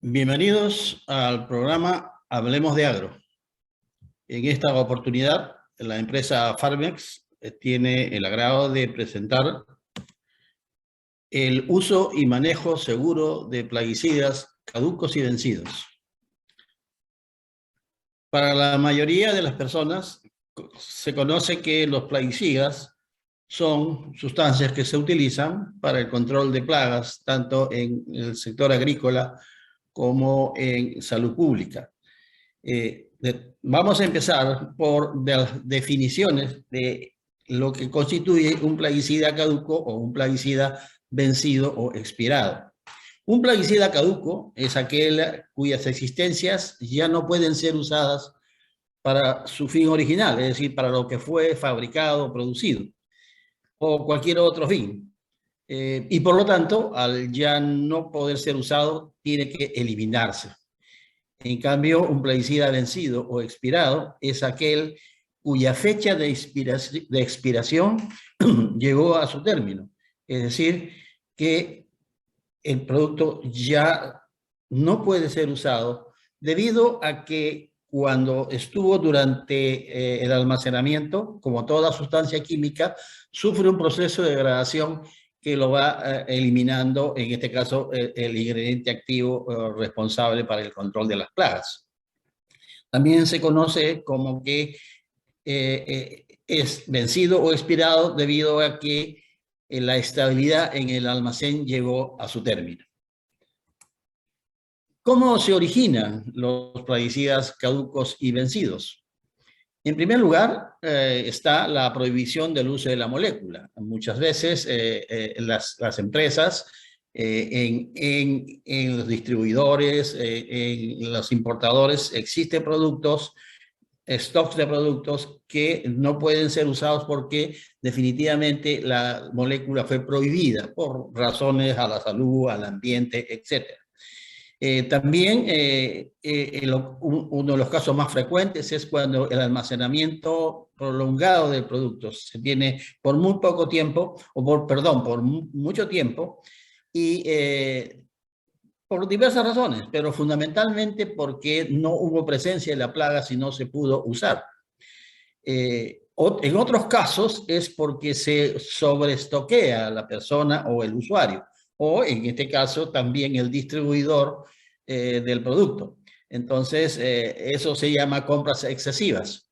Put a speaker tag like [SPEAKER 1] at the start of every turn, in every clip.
[SPEAKER 1] Bienvenidos al programa Hablemos de Agro. En esta oportunidad, la empresa Farmex tiene el agrado de presentar el uso y manejo seguro de plaguicidas caducos y vencidos. Para la mayoría de las personas, se conoce que los plaguicidas son sustancias que se utilizan para el control de plagas, tanto en el sector agrícola como en salud pública. Vamos a empezar por las definiciones de lo que constituye un plaguicida caduco o un plaguicida vencido o expirado. Un plaguicida caduco es aquel cuyas existencias ya no pueden ser usadas para su fin original, es decir, para lo que fue fabricado o producido, o cualquier otro fin. Y por lo tanto, al ya no poder ser usado, tiene que eliminarse. En cambio, un plaguicida vencido o expirado es aquel cuya fecha de expiración llegó a su término. Es decir, que el producto ya no puede ser usado debido a que cuando estuvo durante el almacenamiento, como toda sustancia química, sufre un proceso de degradación que lo va eliminando, en este caso, el ingrediente activo responsable para el control de las plagas. También se conoce como que es vencido o expirado debido a que la estabilidad en el almacén llegó a su término. ¿Cómo se originan los plaguicidas caducos y vencidos? En primer lugar, está la prohibición del uso de la molécula. Muchas veces las empresas, en los distribuidores, en los importadores, existen productos, stocks de productos que no pueden ser usados porque definitivamente la molécula fue prohibida por razones a la salud, al ambiente, etc. También uno de los casos más frecuentes es cuando el almacenamiento prolongado del producto se tiene por muy poco tiempo, por mucho tiempo, y por diversas razones, pero fundamentalmente porque no hubo presencia de la plaga si no se pudo usar. En otros casos es porque se sobreestoquea la persona o el usuario, o en este caso también el distribuidor del producto. Entonces, eso se llama compras excesivas.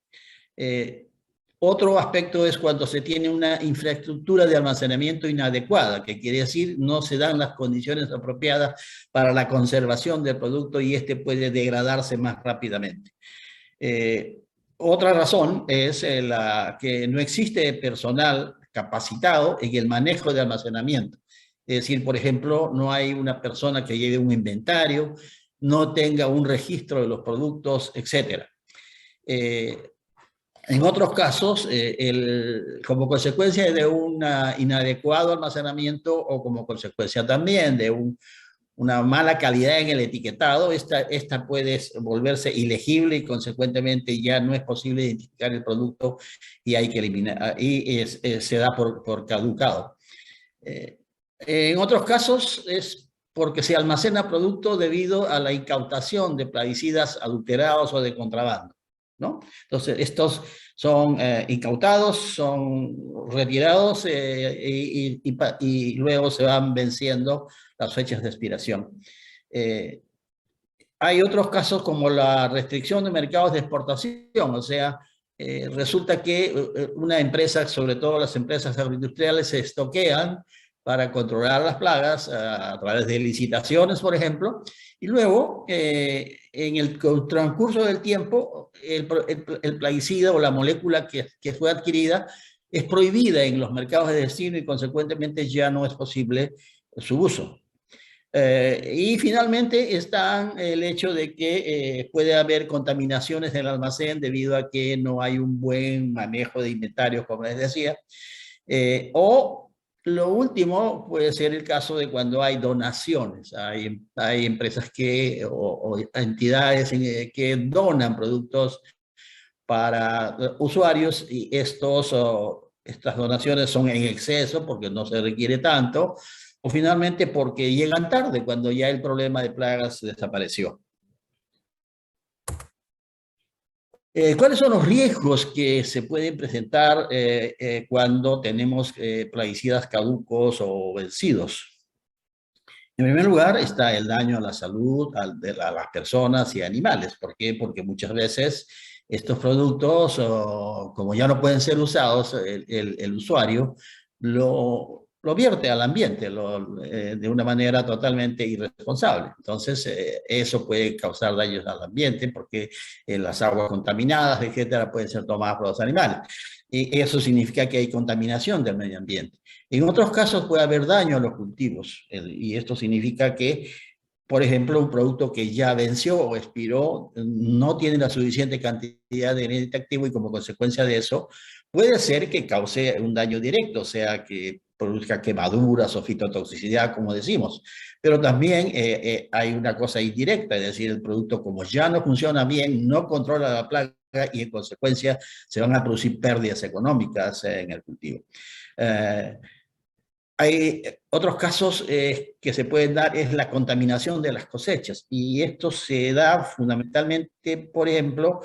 [SPEAKER 1] Otro aspecto es cuando se tiene una infraestructura de almacenamiento inadecuada, que quiere decir no se dan las condiciones apropiadas para la conservación del producto y este puede degradarse más rápidamente. Otra razón es que no existe personal capacitado en el manejo de almacenamiento. Es decir, por ejemplo, no hay una persona que lleve un inventario, no tenga un registro de los productos, etc. En otros casos, como consecuencia de un inadecuado almacenamiento o como consecuencia también de una mala calidad en el etiquetado, esta puede volverse ilegible y consecuentemente ya no es posible identificar el producto y hay que eliminar, y se da por caducado. En otros casos es porque se almacena producto debido a la incautación de plaguicidas adulterados o de contrabando, ¿no? Entonces, estos son incautados, son retirados y luego se van venciendo las fechas de expiración. Hay otros casos como la restricción de mercados de exportación, o sea, resulta que una empresa, sobre todo las empresas agroindustriales, se estoquean para controlar las plagas a través de licitaciones, por ejemplo, y luego, en el transcurso del tiempo, el plaguicida o la molécula que fue adquirida es prohibida en los mercados de destino y consecuentemente ya no es posible su uso. Y finalmente está el hecho de que puede haber contaminaciones en el almacén debido a que no hay un buen manejo de inventarios, como les decía. O lo último puede ser el caso de cuando hay donaciones. Hay empresas o entidades que donan productos para usuarios y estas donaciones son en exceso porque no se requiere tanto, o finalmente porque llegan tarde, cuando ya el problema de plagas desapareció. ¿Cuáles son los riesgos que se pueden presentar cuando tenemos plaguicidas caducos o vencidos? En primer lugar está el daño a la salud a las personas y animales. ¿Por qué? Porque muchas veces estos productos, como ya no pueden ser usados, el usuario lo vierte al ambiente de una manera totalmente irresponsable. Entonces, eso puede causar daños al ambiente porque las aguas contaminadas, etcétera, pueden ser tomadas por los animales. Y eso significa que hay contaminación del medio ambiente. En otros casos puede haber daño a los cultivos, y esto significa que, por ejemplo, un producto que ya venció o expiró no tiene la suficiente cantidad de ingrediente activo y como consecuencia de eso puede ser que cause un daño directo, o sea, que produzca quemaduras o fitotoxicidad, como decimos. Pero también hay una cosa indirecta, es decir, el producto como ya no funciona bien, no controla la plaga y en consecuencia se van a producir pérdidas económicas en el cultivo. Hay otros casos que se pueden dar, es la contaminación de las cosechas, y esto se da fundamentalmente, por ejemplo,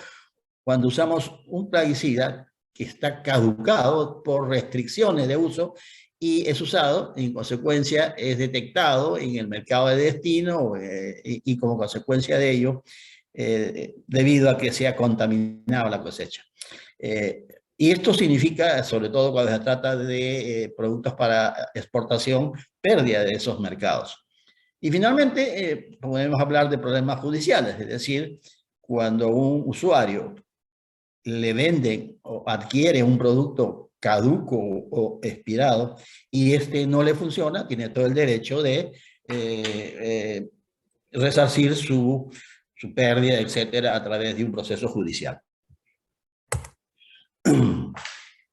[SPEAKER 1] cuando usamos un plaguicida que está caducado por restricciones de uso y es usado, en consecuencia es detectado en el mercado de destino y como consecuencia de ello, debido a que se ha contaminado la cosecha. Y esto significa, sobre todo cuando se trata de productos para exportación, pérdida de esos mercados. Y finalmente, podemos hablar de problemas judiciales, es decir, cuando un usuario le vende o adquiere un producto caduco o expirado y este no le funciona, tiene todo el derecho de resarcir su pérdida, etcétera, a través de un proceso judicial.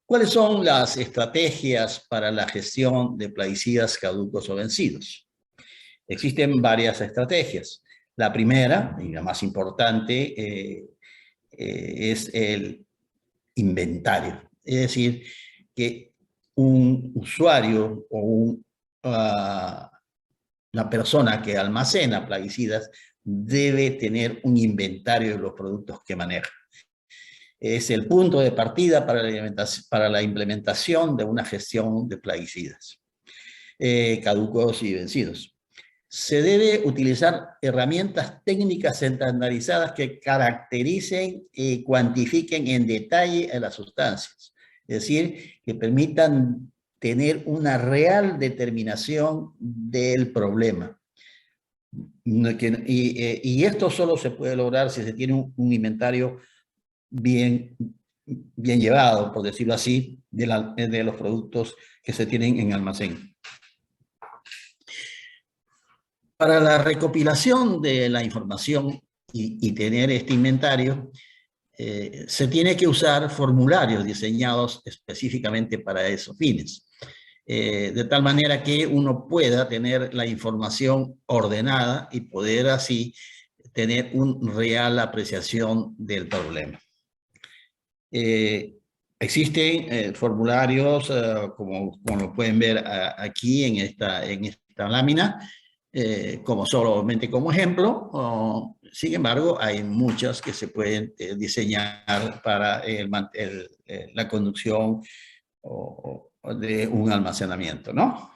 [SPEAKER 1] ¿Cuáles son las estrategias para la gestión de plaguicidas caducos o vencidos? Existen varias estrategias. La primera, y la más importante, es el inventario. Es decir, que un usuario o una persona que almacena plaguicidas debe tener un inventario de los productos que maneja. Es el punto de partida para la implementación de una gestión de plaguicidas caducos y vencidos. Se debe utilizar herramientas técnicas estandarizadas que caractericen y cuantifiquen en detalle a las sustancias, es decir, que permitan tener una real determinación del problema. Y esto solo se puede lograr si se tiene un inventario bien llevado, por decirlo así, de los productos que se tienen en almacén. Para la recopilación de la información y tener este inventario, se tiene que usar formularios diseñados específicamente para esos fines, de tal manera que uno pueda tener la información ordenada y poder así tener una real apreciación del problema. Existen formularios, como lo pueden ver aquí en esta lámina, como solamente como ejemplo. Sin embargo, hay muchas que se pueden diseñar para la conducción de un almacenamiento, ¿no?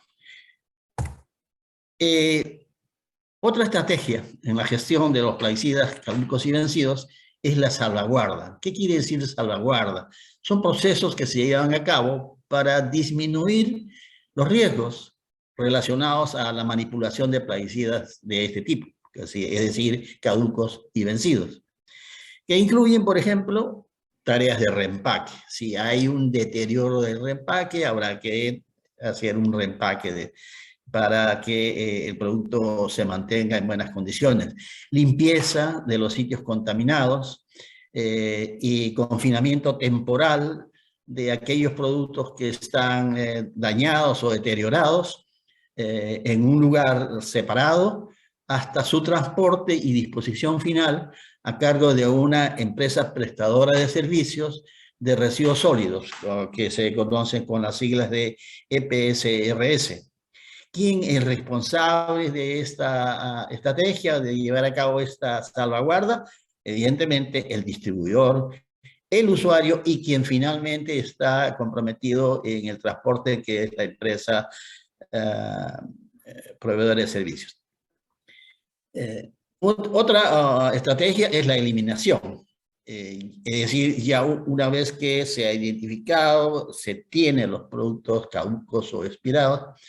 [SPEAKER 1] Otra estrategia en la gestión de los plaguicidas caducos y vencidos es la salvaguarda. ¿Qué quiere decir salvaguarda? Son procesos que se llevan a cabo para disminuir los riesgos relacionados a la manipulación de plaguicidas de este tipo, es decir, caducos y vencidos, que incluyen, por ejemplo, tareas de reempaque. Si hay un deterioro del reempaque, habrá que hacer un reempaque para que el producto se mantenga en buenas condiciones. Limpieza de los sitios contaminados y confinamiento temporal de aquellos productos que están dañados o deteriorados en un lugar separado hasta su transporte y disposición final a cargo de una empresa prestadora de servicios de residuos sólidos, que se conocen con las siglas de EPSRS, ¿Quién es responsable de esta estrategia, de llevar a cabo esta salvaguarda? Evidentemente, el distribuidor, el usuario y quien finalmente está comprometido en el transporte, que es la empresa proveedora de servicios. Otra estrategia es la eliminación. Es decir, ya una vez que se ha identificado, se tienen los productos caducos o expirados,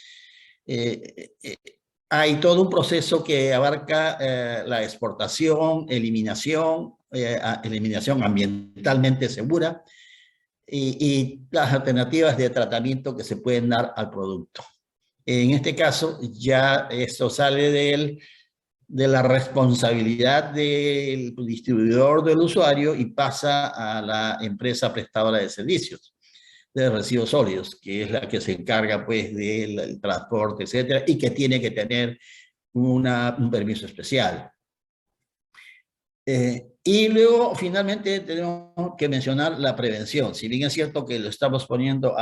[SPEAKER 1] hay todo un proceso que abarca la exportación, eliminación ambientalmente segura y las alternativas de tratamiento que se pueden dar al producto. En este caso, ya esto sale de la responsabilidad del distribuidor del usuario y pasa a la empresa prestadora de servicios de residuos sólidos, que es la que se encarga pues del transporte, etcétera, y que tiene que tener un permiso especial. Y luego, finalmente, tenemos que mencionar la prevención. Si bien es cierto que lo estamos poniendo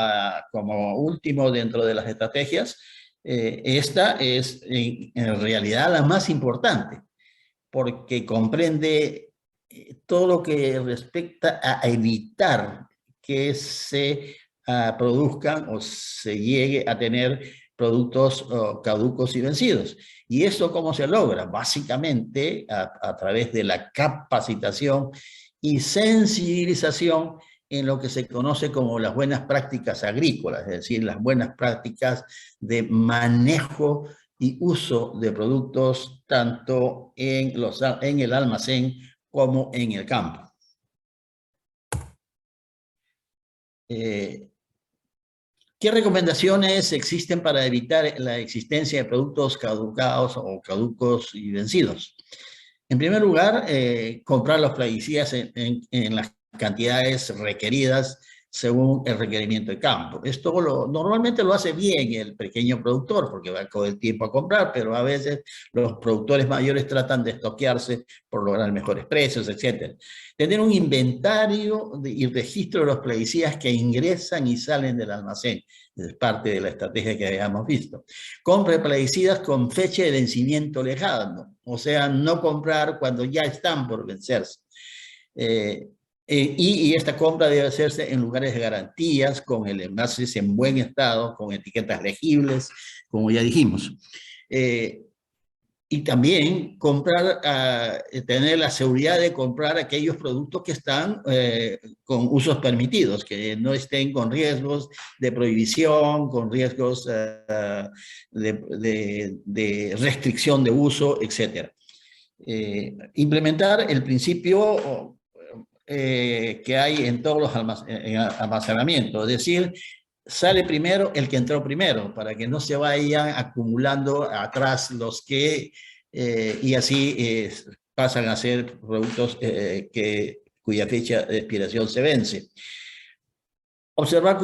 [SPEAKER 1] como último dentro de las estrategias, esta es en realidad la más importante, porque comprende todo lo que respecta a evitar que se produzcan o se llegue a tener productos caducos y vencidos. ¿Y esto cómo se logra? Básicamente a través de la capacitación y sensibilización en lo que se conoce como las buenas prácticas agrícolas, es decir, las buenas prácticas de manejo y uso de productos tanto en el almacén como en el campo. ¿Qué recomendaciones existen para evitar la existencia de productos caducados o caducos y vencidos? En primer lugar, comprar los plaguicidas en las cantidades requeridas según el requerimiento de campo. Esto normalmente lo hace bien el pequeño productor porque va todo el tiempo a comprar, pero a veces los productores mayores tratan de estoquearse por lograr mejores precios, etc. Tener un inventario y registro de los plaguicidas que ingresan y salen del almacén. Es parte de la estrategia que habíamos visto. Compre plaguicidas con fecha de vencimiento lejano, o sea, no comprar cuando ya están por vencerse. Y esta compra debe hacerse en lugares de garantías, con el envases en buen estado, con etiquetas legibles, como ya dijimos. Y también comprar, tener la seguridad de comprar aquellos productos que están con usos permitidos, que no estén con riesgos de prohibición, con riesgos de restricción de uso, etc. Implementar el principio que hay en todos los almacenamientos, es decir, sale primero el que entró primero, para que no se vayan acumulando atrás los que, y así pasan a ser productos cuya fecha de expiración se vence. Observar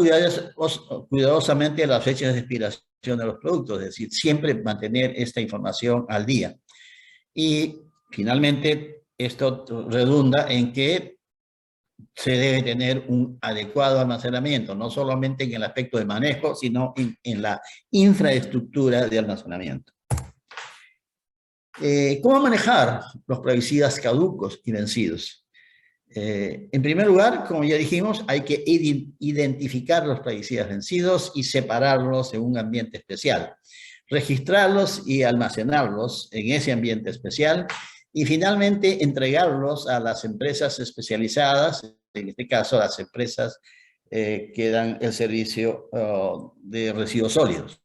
[SPEAKER 1] cuidadosamente las fechas de expiración de los productos, es decir, siempre mantener esta información al día. Y finalmente, esto redunda en que se debe tener un adecuado almacenamiento, no solamente en el aspecto de manejo, sino en la infraestructura de almacenamiento. ¿Cómo manejar los plaguicidas caducos y vencidos? En primer lugar, como ya dijimos, hay que identificar los plaguicidas vencidos y separarlos en un ambiente especial, registrarlos y almacenarlos en ese ambiente especial y finalmente entregarlos a las empresas especializadas, en este caso las empresas que dan el servicio de residuos sólidos.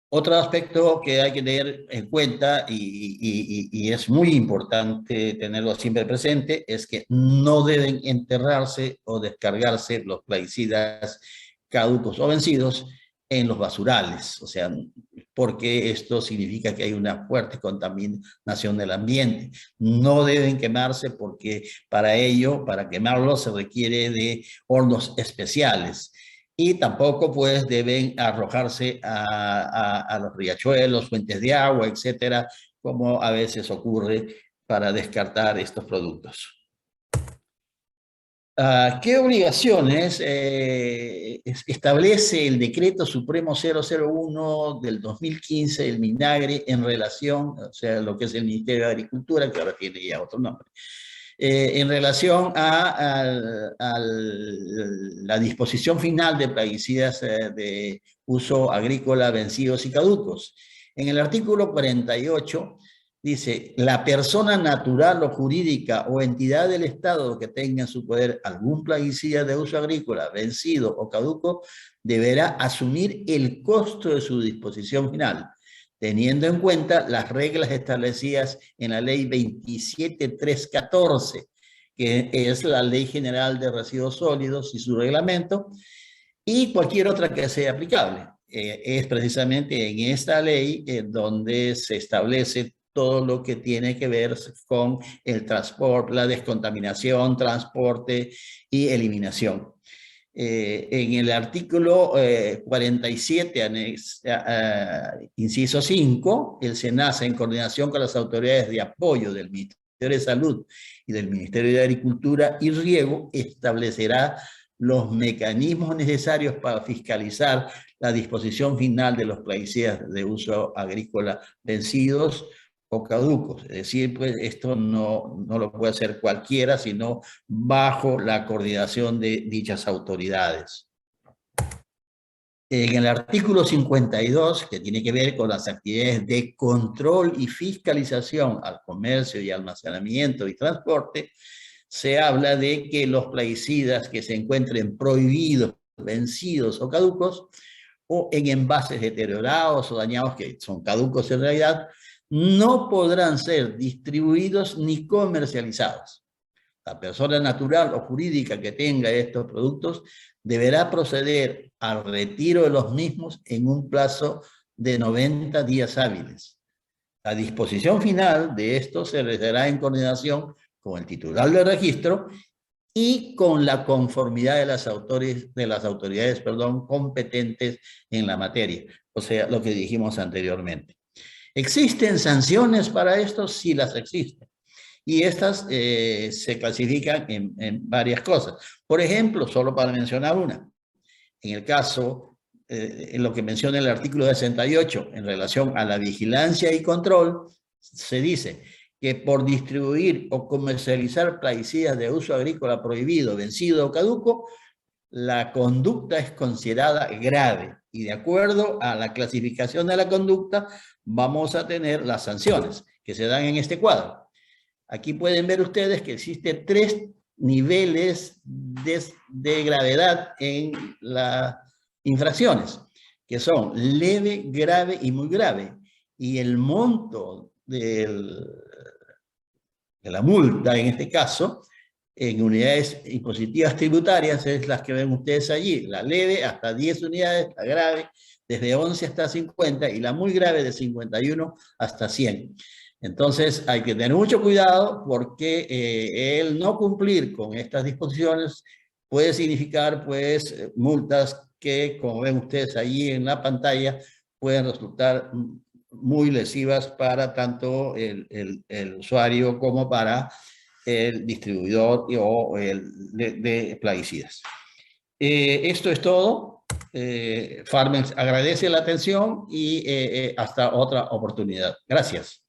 [SPEAKER 1] Otro aspecto que hay que tener en cuenta y es muy importante tenerlo siempre presente es que no deben enterrarse o descargarse los plaguicidas caducos o vencidos en los basurales, o sea, porque esto significa que hay una fuerte contaminación del ambiente. No deben quemarse porque para ello, para quemarlos, se requiere de hornos especiales. Y tampoco pues deben arrojarse a los riachuelos, fuentes de agua, etcétera, como a veces ocurre para descartar estos productos. ¿Qué obligaciones establece el Decreto Supremo 001 del 2015 del MINAGRE en relación, o sea, lo que es el Ministerio de Agricultura, que ahora tiene ya otro nombre, en relación a la disposición final de plaguicidas de uso agrícola vencidos y caducos? En el artículo 48 dice, la persona natural o jurídica o entidad del Estado que tenga en su poder algún plaguicida de uso agrícola vencido o caduco deberá asumir el costo de su disposición final, teniendo en cuenta las reglas establecidas en la Ley 27314, que es la Ley General de Residuos Sólidos y su reglamento, y cualquier otra que sea aplicable. Es precisamente en esta ley donde se establece todo lo que tiene que ver con el transporte, la descontaminación, transporte y eliminación. En el artículo 47, inciso 5, el SENASA, en coordinación con las autoridades de apoyo del Ministerio de Salud y del Ministerio de Agricultura y Riego, establecerá los mecanismos necesarios para fiscalizar la disposición final de los plaguicidas de uso agrícola vencidos o caducos. Es decir, pues esto no lo puede hacer cualquiera, sino bajo la coordinación de dichas autoridades. En el artículo 52, que tiene que ver con las actividades de control y fiscalización al comercio y almacenamiento y transporte, se habla de que los plaguicidas que se encuentren prohibidos, vencidos o caducos, o en envases deteriorados o dañados, que son caducos en realidad, no podrán ser distribuidos ni comercializados. La persona natural o jurídica que tenga estos productos deberá proceder al retiro de los mismos en un plazo de 90 días hábiles. La disposición final de esto se realizará en coordinación con el titular del registro y con la conformidad de las autoridades competentes en la materia, o sea, lo que dijimos anteriormente. ¿Existen sanciones para esto? Sí, las existen. Y estas se clasifican en varias cosas. Por ejemplo, solo para mencionar una, en el caso, en lo que menciona el artículo 68, en relación a la vigilancia y control, se dice que por distribuir o comercializar plaguicidas de uso agrícola prohibido, vencido o caduco, la conducta es considerada grave. Y de acuerdo a la clasificación de la conducta, vamos a tener las sanciones que se dan en este cuadro. Aquí pueden ver ustedes que existen 3 niveles de gravedad en las infracciones, que son leve, grave y muy grave. Y el monto de la multa, en este caso, en unidades impositivas tributarias, es las que ven ustedes allí. La leve hasta 10 unidades, la grave desde 11 hasta 50 y la muy grave de 51 hasta 100. Entonces hay que tener mucho cuidado porque el no cumplir con estas disposiciones puede significar pues multas que, como ven ustedes allí en la pantalla, pueden resultar muy lesivas para tanto el usuario como para el distribuidor o de plaguicidas. Esto es todo. Farmex agradece la atención y hasta otra oportunidad. Gracias.